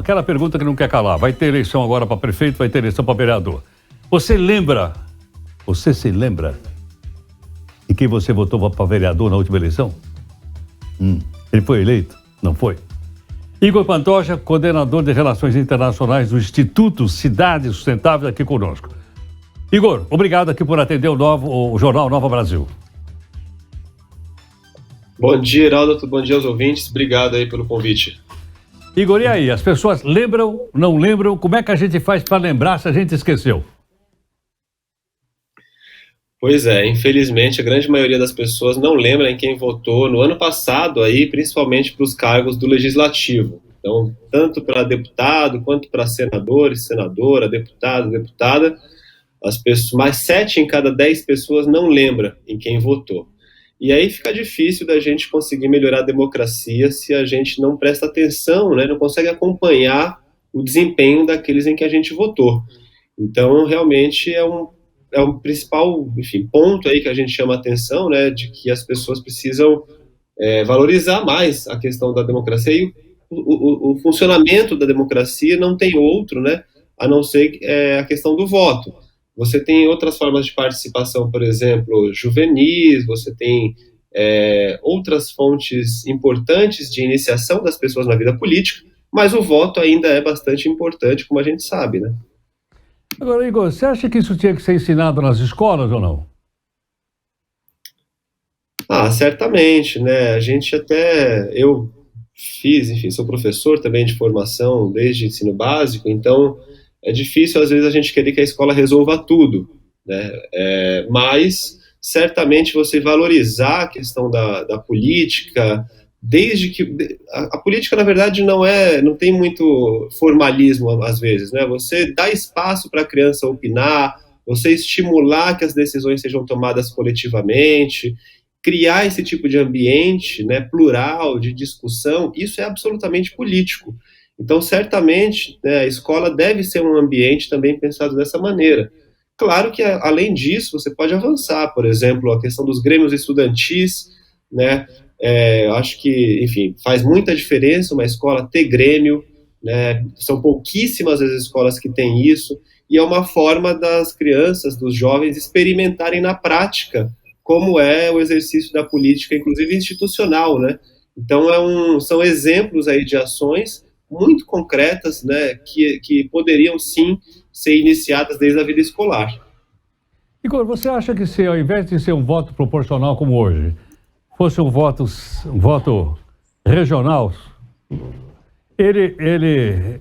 aquela pergunta que não quer calar. Vai ter eleição agora para prefeito, vai ter eleição para vereador. Você se lembra de quem você votou para vereador na última eleição? Ele foi eleito? Não foi? Igor Pantoja, coordenador de Relações Internacionais do Instituto Cidade Sustentável, aqui conosco. Igor, obrigado aqui por atender o Jornal Nova Brasil. Bom dia, Heraldo. Bom dia aos ouvintes. Obrigado aí pelo convite. Igor, e aí? As pessoas lembram, não lembram? Como é que a gente faz para lembrar se a gente esqueceu? Pois é, infelizmente a grande maioria das pessoas não lembra em quem votou no ano passado, aí, principalmente para os cargos do Legislativo. Então, tanto para deputado quanto para senadores, senadora, deputado, deputada, mais 7 em cada 10 pessoas não lembram em quem votou. E aí fica difícil da gente conseguir melhorar a democracia se a gente não presta atenção, né, não consegue acompanhar o desempenho daqueles em que a gente votou. Então, realmente é um principal, enfim, ponto aí que a gente chama a atenção, né, de que as pessoas precisam valorizar mais a questão da democracia e o funcionamento da democracia não tem outro, né, a não ser a questão do voto. Você tem outras formas de participação, por exemplo, juvenis, você tem outras fontes importantes de iniciação das pessoas na vida política, mas o voto ainda é bastante importante, como a gente sabe, né? Agora, Igor, você acha que isso tinha que ser ensinado nas escolas ou não? Certamente, né? Eu fiz, enfim, sou professor também de formação desde ensino básico, então é difícil às vezes a gente querer que a escola resolva tudo, né? Mas certamente você valorizar a questão da política, desde que a política na verdade não tem muito formalismo às vezes, né? Você dá espaço para a criança opinar, você estimular que as decisões sejam tomadas coletivamente, criar esse tipo de ambiente, né, plural de discussão, isso é absolutamente político. Então, certamente, né, a escola deve ser um ambiente também pensado dessa maneira. Claro que, além disso, você pode avançar, por exemplo, a questão dos grêmios estudantis, né? Acho que, enfim, faz muita diferença uma escola ter grêmio, né? São pouquíssimas as escolas que têm isso, e é uma forma das crianças, dos jovens, experimentarem na prática como é o exercício da política, inclusive institucional, né? Então, são exemplos aí de ações muito concretas, né, que poderiam sim ser iniciadas desde a vida escolar. Igor, você acha que se ao invés de ser um voto proporcional como hoje, fosse um voto regional, ele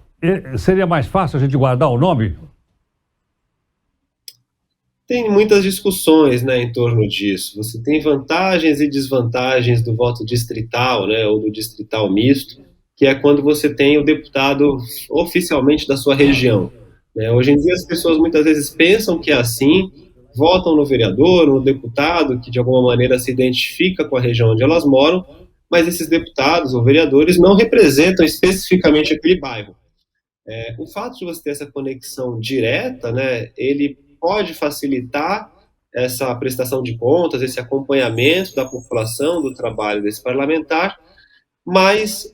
seria mais fácil a gente guardar o nome? Tem muitas discussões, né, em torno disso. Você tem vantagens e desvantagens do voto distrital, né, ou do distrital misto, que é quando você tem o deputado oficialmente da sua região, né? Hoje em dia as pessoas muitas vezes pensam que é assim, votam no vereador, no deputado, que de alguma maneira se identifica com a região onde elas moram, mas esses deputados ou vereadores não representam especificamente aquele bairro. O fato de você ter essa conexão direta, né, ele pode facilitar essa prestação de contas, esse acompanhamento da população, do trabalho desse parlamentar, mas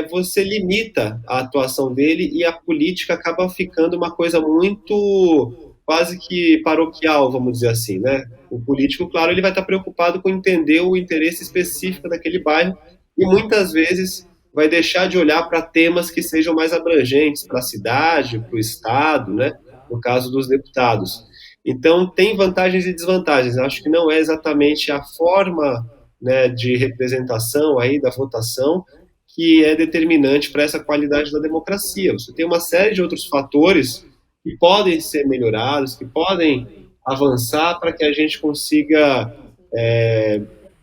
você limita a atuação dele e a política acaba ficando uma coisa muito quase que paroquial, vamos dizer assim, né? O político, claro, ele vai estar preocupado com entender o interesse específico daquele bairro e muitas vezes vai deixar de olhar para temas que sejam mais abrangentes para a cidade, para o estado, né? No caso dos deputados. Então, tem vantagens e desvantagens. Eu acho que não é exatamente a forma, né, de representação aí da votação que é determinante para essa qualidade da democracia. Você tem uma série de outros fatores que podem ser melhorados, que podem avançar para que a gente consiga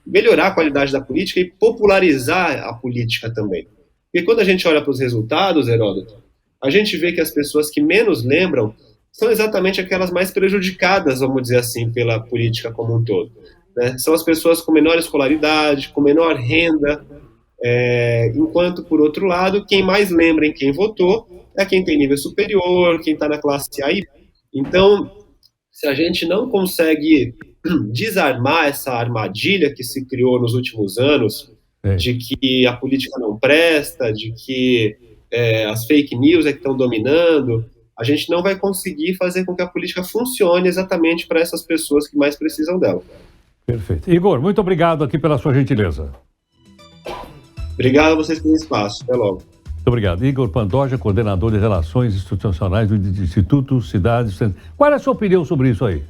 melhorar a qualidade da política e popularizar a política também. Porque quando a gente olha para os resultados, Heródoto, a gente vê que as pessoas que menos lembram são exatamente aquelas mais prejudicadas, vamos dizer assim, pela política como um todo, né? São as pessoas com menor escolaridade, com menor renda, enquanto, por outro lado, quem mais lembra em quem votou é quem tem nível superior, quem está na classe A e B. Então, se a gente não consegue desarmar essa armadilha que se criou nos últimos anos, de que a política não presta, de que as fake news é que estão dominando, a gente não vai conseguir fazer com que a política funcione exatamente para essas pessoas que mais precisam dela. Perfeito. Igor, muito obrigado aqui pela sua gentileza. Obrigado a vocês pelo espaço. Até logo. Muito obrigado. Igor Pantoja, coordenador de Relações Institucionais do Instituto Cidades. Qual é a sua opinião sobre isso aí?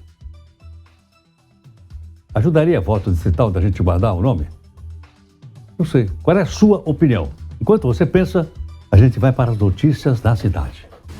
Ajudaria a voto distrital da gente guardar o nome? Não sei. Qual é a sua opinião? Enquanto você pensa, a gente vai para as notícias da cidade.